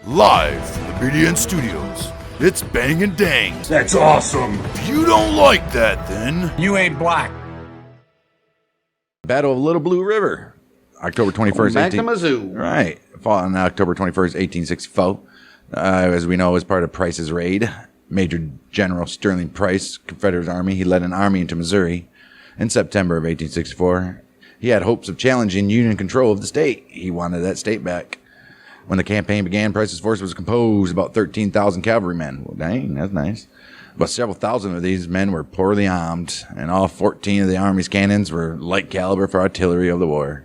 Live from the BDN Studios, it's Bang and Dang. That's awesome. If you don't like that, then You ain't black. Battle of Little Blue River, October 21st, Back to Mizzou. Right, fought on October 21st, 1864. As we know, as part of Price's raid, Major General Sterling Price, Confederate Army, he led an army into Missouri in September of 1864. He had hopes of challenging Union control of the state. He wanted that state back. When the campaign began, Price's force was composed of about 13,000 cavalrymen. Well, dang, that's nice. But several thousand of these men were poorly armed, and all 14 of the Army's cannons were light caliber for artillery of the war.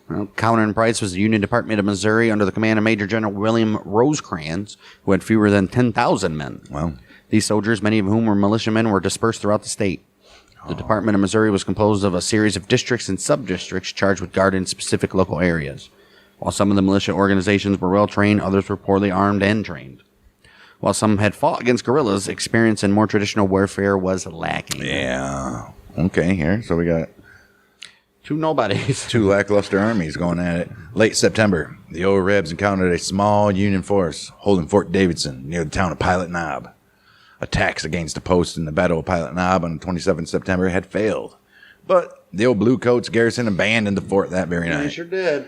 Well, countering Price was the Union Department of Missouri under the command of Major General William Rosecrans, who had fewer than 10,000 men. Well, These soldiers, many of whom were militiamen, were dispersed throughout the state. The Department of Missouri was composed of a series of districts and sub-districts charged with guarding specific local areas. While some of the militia organizations were well-trained, others were poorly armed and trained. While some had fought against guerrillas, experience in more traditional warfare was lacking. yeah. Okay, here. So we got Two nobodies. two lackluster armies going at it. Late September, the old Rebs encountered a small Union force holding Fort Davidson near the town of Pilot Knob. Attacks against the post in the Battle of Pilot Knob on 27 September had failed. But the old Bluecoats garrison abandoned the fort that very night. They sure did.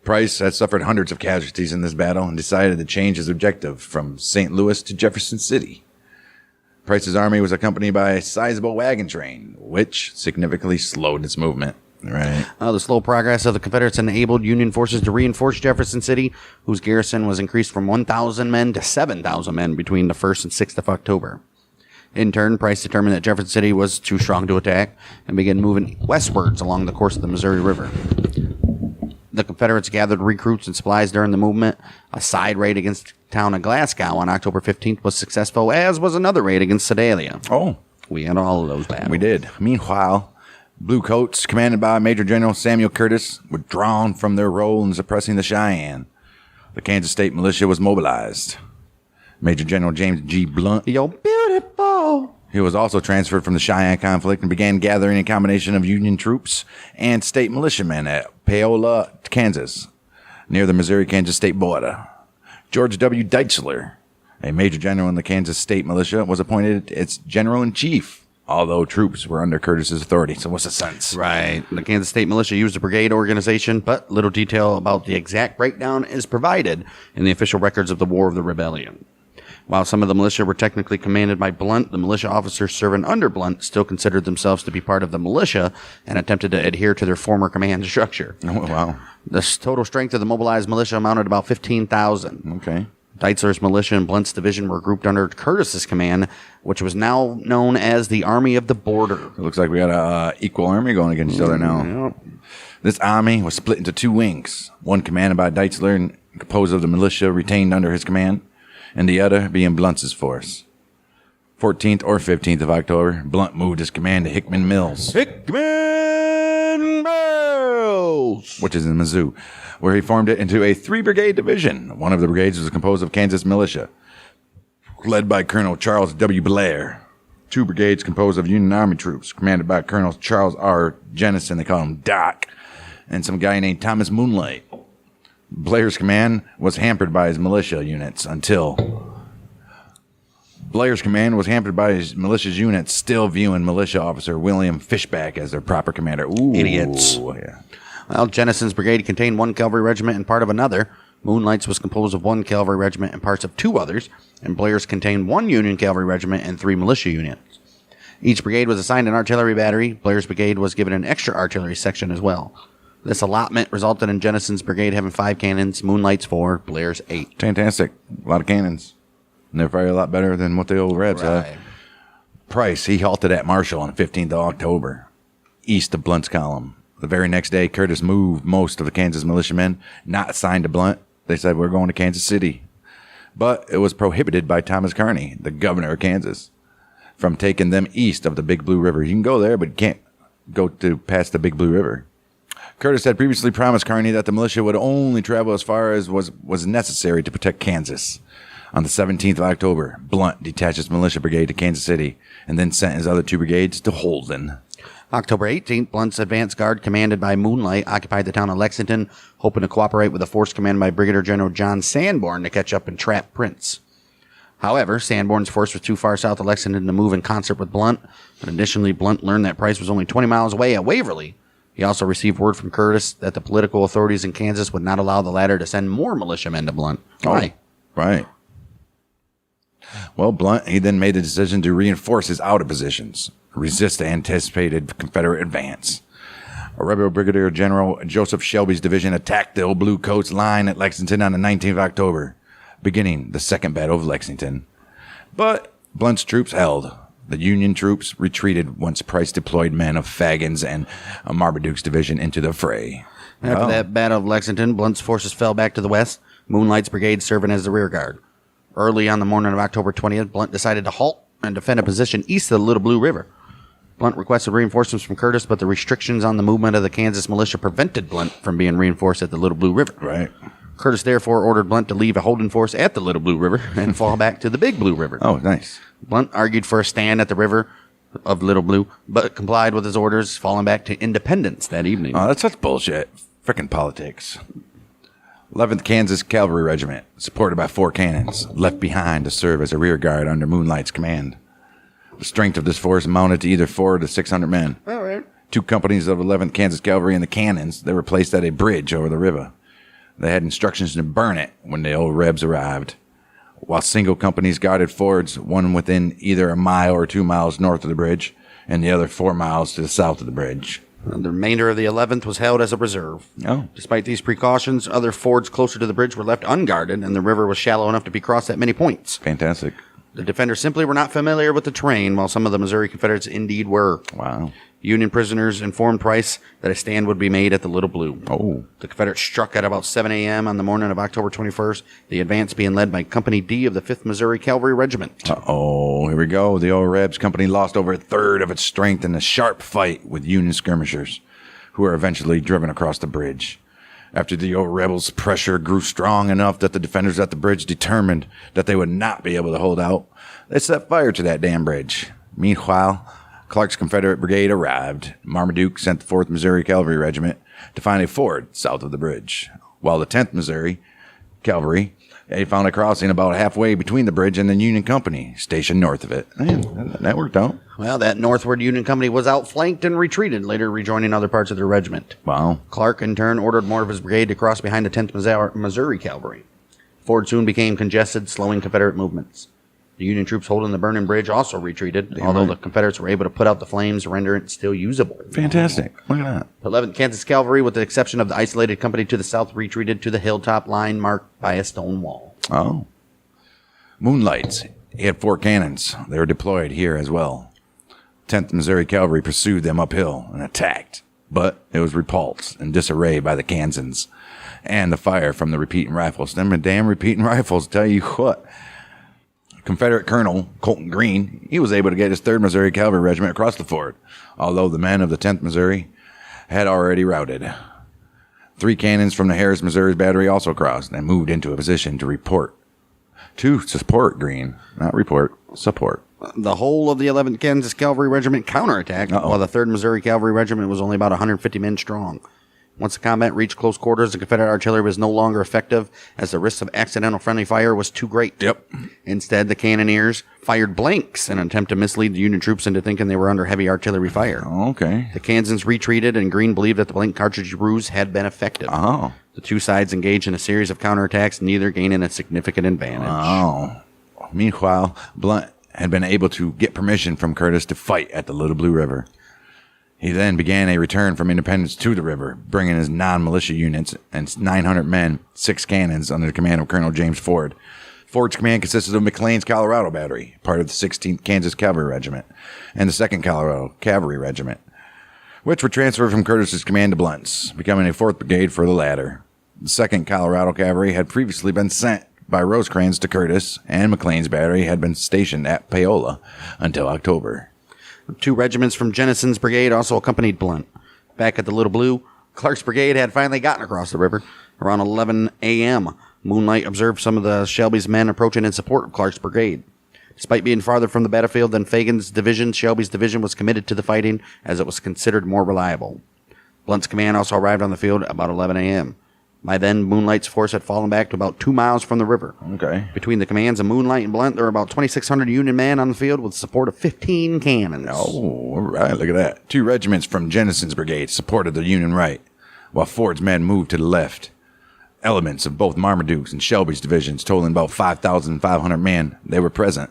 Price had suffered hundreds of casualties in this battle and decided to change his objective from St. Louis to Jefferson City. Price's army was accompanied by a sizable wagon train, which significantly slowed its movement. Right. The slow progress of the Confederates enabled Union forces to reinforce Jefferson City, whose garrison was increased from 1,000 men to 7,000 men between the 1st and 6th of October. In turn, Price determined that Jefferson City was too strong to attack and began moving westwards along the course of the Missouri River. The Confederates gathered recruits and supplies during the movement. A side raid against the town of Glasgow on October 15th was successful, as was another raid against Sedalia. Oh, We had all of those battles. we did. Meanwhile, Bluecoats, commanded by Major General Samuel Curtis, were drawn from their role in suppressing the Cheyenne. The Kansas State Militia was mobilized. Major General James G. Blunt, Yo, beautiful. he was also transferred from the Cheyenne conflict and began gathering a combination of Union troops and state militiamen at Paola, Kansas, near the Missouri-Kansas state border. George W. Deitzler, a major general in the Kansas State Militia, was appointed its general-in-chief, although troops were under Curtis's authority. So what's the sense? Right. The Kansas State Militia used a brigade organization, but little detail about the exact breakdown is provided in the official records of the War of the Rebellion. While some of the militia were technically commanded by Blunt, the militia officers serving under Blunt still considered themselves to be part of the militia and attempted to adhere to their former command structure. Oh, wow. The total strength of the mobilized militia amounted to about 15,000. Okay. Deitzler's militia and Blunt's division were grouped under Curtis's command, which was now known as the Army of the Border. It looks like we got a equal army going against each other now. Yep. This army was split into two wings, one commanded by Deitzler and composed of the militia retained under his command, and the other being Blunt's force. 14th or 15th of October, Blunt moved his command to Hickman Mills, Hickman Mills! which is in Mizzou, where he formed it into a 3-brigade division. One of the brigades was composed of Kansas militia, led by Colonel Charles W. Blair. 2 brigades composed of Union Army troops, commanded by Colonel Charles R. Jennison, they call him Doc, and some guy named Thomas Moonlight. Blair's command was hampered by his militia units still viewing militia officer William Fishback as their proper commander. Ooh, Idiots. Yeah. Well, Jennison's brigade contained 1 cavalry regiment and part of another. Moonlight's was composed of 1 cavalry regiment and parts of 2 others, and Blair's contained 1 Union cavalry regiment and 3 militia units. Each brigade was assigned an artillery battery. Blair's brigade was given an extra artillery section as well. This allotment resulted in Jennison's brigade having 5 cannons, Moonlight's 4, Blair's 8. Fantastic. A lot of cannons. And they're probably a lot better than what the old Rebs had. Right. Price, he halted at Marshall on the 15th of October, east of Blunt's column. The very next day, Curtis moved most of the Kansas militiamen not assigned to Blunt. They said, we're going to Kansas City. But it was prohibited by Thomas Kearny, the governor of Kansas, from taking them east of the Big Blue River. You can go there, but you can't go past the Big Blue River. Curtis had previously promised Kearny that the militia would only travel as far as was necessary to protect Kansas. On the 17th of October, Blunt detached his militia brigade to Kansas City and then sent his other 2 brigades to Holden. October 18th, Blunt's advance guard, commanded by Moonlight, occupied the town of Lexington, hoping to cooperate with a force commanded by Brigadier General John Sanborn to catch up and trap Prince. However, Sanborn's force was too far south of Lexington to move in concert with Blunt, but additionally, Blunt learned that Price was only 20 miles away at Waverly. He also received word from Curtis that the political authorities in Kansas would not allow the latter to send more militiamen to Blunt. Why? Right. Well, Blunt, he then made the decision to reinforce his outer positions, resist the anticipated Confederate advance. A rebel Brigadier General Joseph Shelby's division attacked the Old Blue Coats line at Lexington on the 19th of October, beginning the Second Battle of Lexington. But Blunt's troops held. The Union troops retreated once Price deployed men of Fagin's and Marmaduke's division into the fray. After that Battle of Lexington, Blunt's forces fell back to the west, Moonlight's brigade serving as the rear guard. Early on the morning of October 20th, Blunt decided to halt and defend a position east of the Little Blue River. Blunt requested reinforcements from Curtis, but the restrictions on the movement of the Kansas militia prevented Blunt from being reinforced at the Little Blue River. Right. Curtis therefore ordered Blunt to leave a holding force at the Little Blue River and fall back to the Big Blue River. Oh, nice. Blunt argued for a stand at the river of Little Blue, but complied with his orders, falling back to Independence that evening. Oh, that's such bullshit. Frickin' politics. 11th Kansas Cavalry Regiment, supported by 4 cannons, left behind to serve as a rear guard under Moonlight's command. The strength of this force amounted to either 400 to 600 men. All right. 2 companies of 11th Kansas Cavalry and the cannons, they were placed at a bridge over the river. They had instructions to burn it when the old Rebs arrived, while single companies guarded fords, one within either a mile or 2 miles north of the bridge, and the other 4 miles to the south of the bridge. The remainder of the 11th was held as a reserve. Oh. Despite these precautions, other fords closer to the bridge were left unguarded, and the river was shallow enough to be crossed at many points. Fantastic. The defenders simply were not familiar with the terrain, while some of the Missouri Confederates indeed were. Wow. Union prisoners informed Price that a stand would be made at the Little Blue. Oh. The Confederates struck at about 7 a.m. on the morning of October 21st, the advance being led by Company D of the 5th Missouri Cavalry Regiment. Uh-oh, here we go. The old Rebs company lost over a third of its strength in a sharp fight with Union skirmishers, who were eventually driven across the bridge. After the old rebels' pressure grew strong enough that the defenders at the bridge determined that they would not be able to hold out, they set fire to that damn bridge. Meanwhile, Clark's Confederate brigade arrived. Marmaduke sent the 4th Missouri Cavalry Regiment to find a ford south of the bridge, while the 10th Missouri Cavalry, they found a crossing about halfway between the bridge and the Union Company, stationed north of it. Man, that worked out. Well, that northward Union Company was outflanked and retreated, later rejoining other parts of their regiment. Wow. Clark, in turn, ordered more of his brigade to cross behind the 10th Missouri Cavalry. Ford soon became congested, slowing Confederate movements. The Union troops holding the burning bridge also retreated, although the Confederates were able to put out the flames, rendering it still usable. Fantastic. Look at that. The 11th Kansas Cavalry, with the exception of the isolated company to the south, retreated to the hilltop line marked by a stone wall. Oh. Moonlight. He had 4 cannons. They were deployed here as well. 10th Missouri Cavalry pursued them uphill and attacked, but it was repulsed and disarray by the Kansans and the fire from the repeating rifles. Them damn repeating rifles, tell you what. Confederate Colonel Colton Green, he was able to get his 3rd Missouri Cavalry Regiment across the ford, although the men of the 10th Missouri had already routed. 3 cannons from the Harris, Missouri battery also crossed and moved into a position to support Green. Not report, support. The whole of the 11th Kansas Cavalry Regiment counterattacked, while the 3rd Missouri Cavalry Regiment was only about 150 men strong. Once the combat reached close quarters, the Confederate artillery was no longer effective, as the risk of accidental friendly fire was too great. Yep. Instead, the cannoneers fired blanks in an attempt to mislead the Union troops into thinking they were under heavy artillery fire. Okay. The Kansans retreated, and Greene believed that the blank cartridge ruse had been effective. Oh. The two sides engaged in a series of counterattacks, neither gaining a significant advantage. Oh. Meanwhile, Blunt had been able to get permission from Curtis to fight at the Little Blue River. He then began a return from Independence to the river, bringing his non-militia units and 900 men, 6 cannons under the command of Colonel James Ford. Ford's command consisted of McLean's Colorado Battery, part of the 16th Kansas Cavalry Regiment, and the 2nd Colorado Cavalry Regiment, which were transferred from Curtis's command to Blunt's, becoming a 4th Brigade for the latter. The 2nd Colorado Cavalry had previously been sent by Rosecrans to Curtis, and McLean's battery had been stationed at Paola until October. 2 regiments from Jennison's brigade also accompanied Blunt. Back at the Little Blue, Clark's brigade had finally gotten across the river. Around 11 a.m., Moonlight observed some of the Shelby's men approaching in support of Clark's brigade. Despite being farther from the battlefield than Fagan's division, Shelby's division was committed to the fighting as it was considered more reliable. Blunt's command also arrived on the field about 11 a.m. By then, Moonlight's force had fallen back to about 2 miles from the river. Okay. Between the commands of Moonlight and Blunt, there were about 2,600 Union men on the field with support of 15 cannons. Oh, all right. Look at that. 2 regiments from Jennison's brigade supported the Union right, while Ford's men moved to the left. Elements of both Marmaduke's and Shelby's divisions, totaling about 5,500 men, they were present.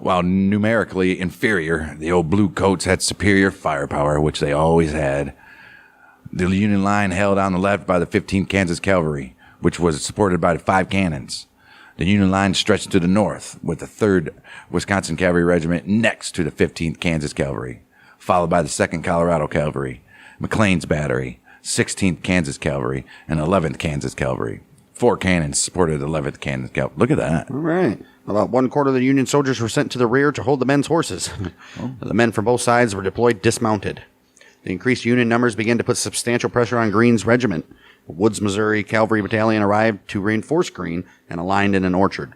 While numerically inferior, the old Bluecoats had superior firepower, which they always had. The Union line held on the left by the 15th Kansas Cavalry, which was supported by the 5 cannons. The Union line stretched to the north, with the 3rd Wisconsin Cavalry Regiment next to the 15th Kansas Cavalry, followed by the 2nd Colorado Cavalry, McLean's Battery, 16th Kansas Cavalry, and 11th Kansas Cavalry. 4 cannons supported the 11th Kansas Cavalry. Look at that. All right. About 1/4 of the Union soldiers were sent to the rear to hold the men's horses. The men from both sides were deployed dismounted. The increased Union numbers began to put substantial pressure on Greene's regiment. Woods, Missouri Cavalry Battalion arrived to reinforce Greene and aligned in an orchard.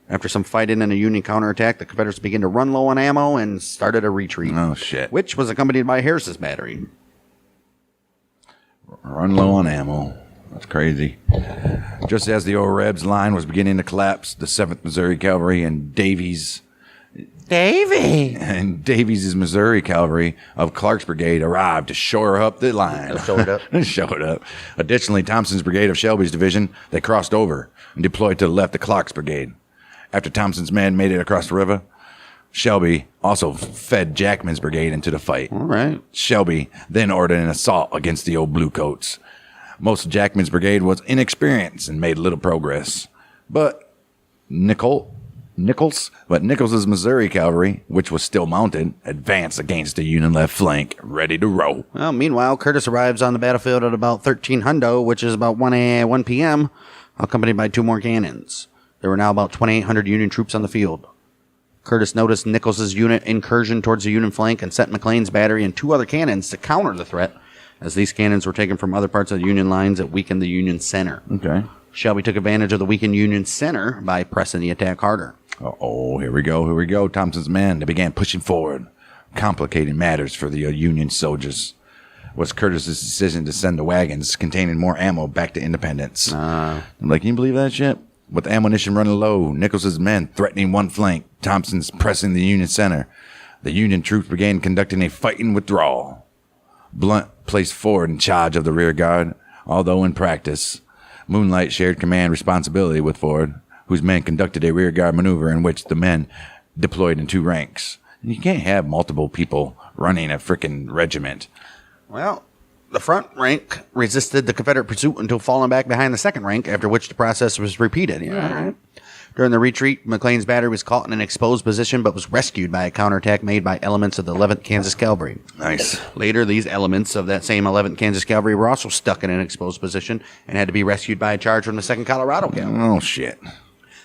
After some fighting and a Union counterattack, the Confederates began to run low on ammo and started a retreat. Oh, shit. Which was accompanied by Harris's battery. Run low on ammo. That's crazy. Just as the old Rebs line was beginning to collapse, the 7th Missouri Cavalry and Davies' Missouri Cavalry of Clark's brigade arrived to shore up the line. Showed up. Additionally, Thompson's brigade of Shelby's division, they crossed over and deployed to the left of Clark's brigade. After Thompson's men made it across the river, Shelby also fed Jackman's brigade into the fight. All right. Shelby then ordered an assault against the old Bluecoats. Most of Jackman's brigade was inexperienced and made little progress. But Nichols's Missouri Cavalry, which was still mounted, advanced against the Union left flank, ready to roll. Well, meanwhile, Curtis arrives on the battlefield at about 1300, which is about 1 p.m., accompanied by 2 more cannons. There were now about 2,800 Union troops on the field. Curtis noticed Nichols's unit incursion towards the Union flank and sent McLean's battery and 2 other cannons to counter the threat, as these cannons were taken from other parts of the Union lines that weakened the Union center. Okay. Shelby took advantage of the weakened Union center by pressing the attack harder. Oh, here we go. Thompson's men, they began pushing forward, complicating matters for the Union soldiers. Was Curtis's decision to send the wagons containing more ammo back to Independence. I'm like, can you believe that shit? With ammunition running low, Nichols's men threatening one flank, Thompson's pressing the Union center. The Union troops began conducting a fighting withdrawal. Blunt placed Ford in charge of the rear guard, although in practice, Moonlight shared command responsibility with Ford, whose men conducted a rear guard maneuver in which the men deployed in 2 ranks. And you can't have multiple people running a frickin' regiment. Well, the front rank resisted the Confederate pursuit until falling back behind the second rank, after which the process was repeated. Yeah. During the retreat, McLean's battery was caught in an exposed position, but was rescued by a counterattack made by elements of the 11th Kansas Cavalry. Nice. Later, these elements of that same 11th Kansas Cavalry were also stuck in an exposed position and had to be rescued by a charge from the 2nd Colorado Cavalry. Oh, shit.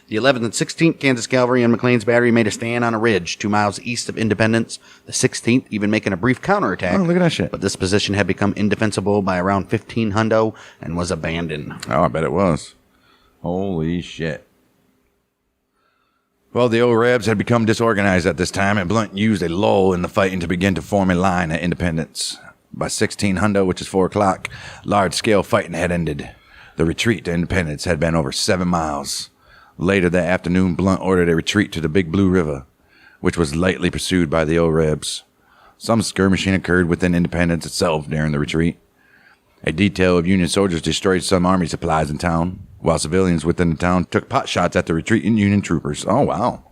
The 11th and 16th Kansas Cavalry and McLean's battery made a stand on a ridge 2 miles east of Independence, the 16th even making a brief counterattack. Oh, look at that shit. But this position had become indefensible by around 1500 and was abandoned. Oh, I bet it was. Holy shit. Well, the old Rebs had become disorganized at this time, and Blunt used a lull in the fighting to begin to form a line at Independence. By 1600, which is 4 o'clock, large-scale fighting had ended. The retreat to Independence had been over 7 miles. Later that afternoon, Blunt ordered a retreat to the Big Blue River, which was lightly pursued by the old Rebs. Some skirmishing occurred within Independence itself during the retreat. A detail of Union soldiers destroyed some army supplies in town, while civilians within the town took pot shots at the retreating Union troopers. Oh, wow.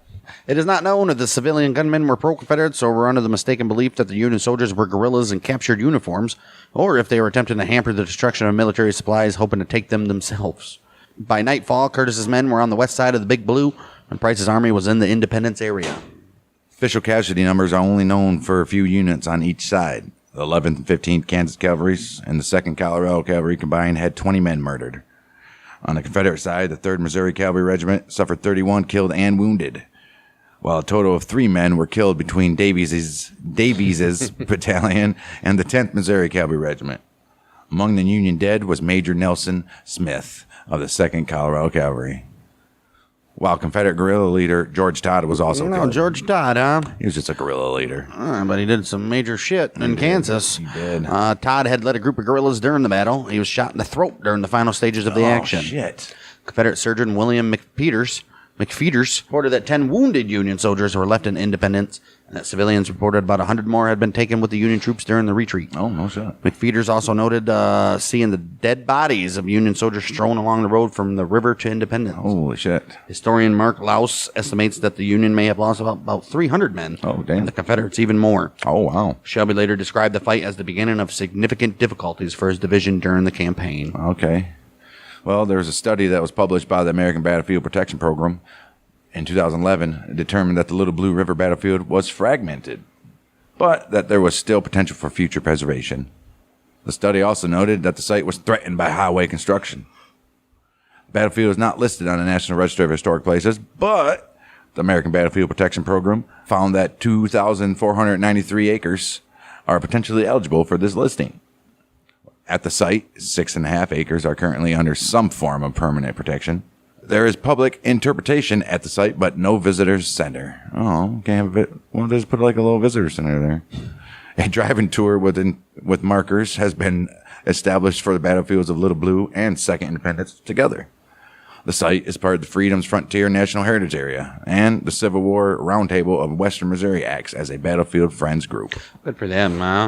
It is not known if the civilian gunmen were pro-Confederates or were under the mistaken belief that the Union soldiers were guerrillas in captured uniforms, or if they were attempting to hamper the destruction of military supplies, hoping to take them themselves. By nightfall, Curtis's men were on the west side of the Big Blue, and Price's army was in the Independence area. Official casualty numbers are only known for a few units on each side. The 11th and 15th Kansas Cavalries and the 2nd Colorado Cavalry combined had 20 men murdered. On the Confederate side, the 3rd Missouri Cavalry Regiment suffered 31 killed and wounded, while a total of 3 men were killed between Davies's battalion and the 10th Missouri Cavalry Regiment. Among the Union dead was Major Nelson Smith of the 2nd Colorado Cavalry. while Confederate guerrilla leader George Todd was also killed. George Todd, huh? He was just a guerrilla leader. But he did some major shit in Kansas. He did. Todd had led a group of guerrillas during the battle. He was shot in the throat during the final stages of the action. Shit. Confederate surgeon William McFeeters reported that 10 wounded Union soldiers were left in Independence, and that civilians reported about 100 more had been taken with the Union troops during the retreat. Oh, no shit. McFeeters also noted seeing the dead bodies of Union soldiers strewn along the road from the river to Independence. Holy shit. Historian Mark Louse estimates that the Union may have lost about 300 men. Oh, damn. And the Confederates even more. Oh, wow. Shelby later described the fight as the beginning of significant difficulties for his division during the campaign. Okay. Well, there was a study that was published by the American Battlefield Protection Program in 2011. It determined that the Little Blue River battlefield was fragmented, but that there was still potential for future preservation. The study also noted that the site was threatened by highway construction. The battlefield is not listed on the National Register of Historic Places, but the American Battlefield Protection Program found that 2,493 acres are potentially eligible for this listing. At the site, 6.5 acres are currently under some form of permanent protection. There is public interpretation at the site, but no visitor center. Oh, can't have it. Well, just put like a little visitor center there. A driving tour with markers has been established for the battlefields of Little Blue and Second Independence together. The site is part of the Freedom's Frontier National Heritage Area, and the Civil War Roundtable of Western Missouri acts as a Battlefield Friends group. Good for them, huh?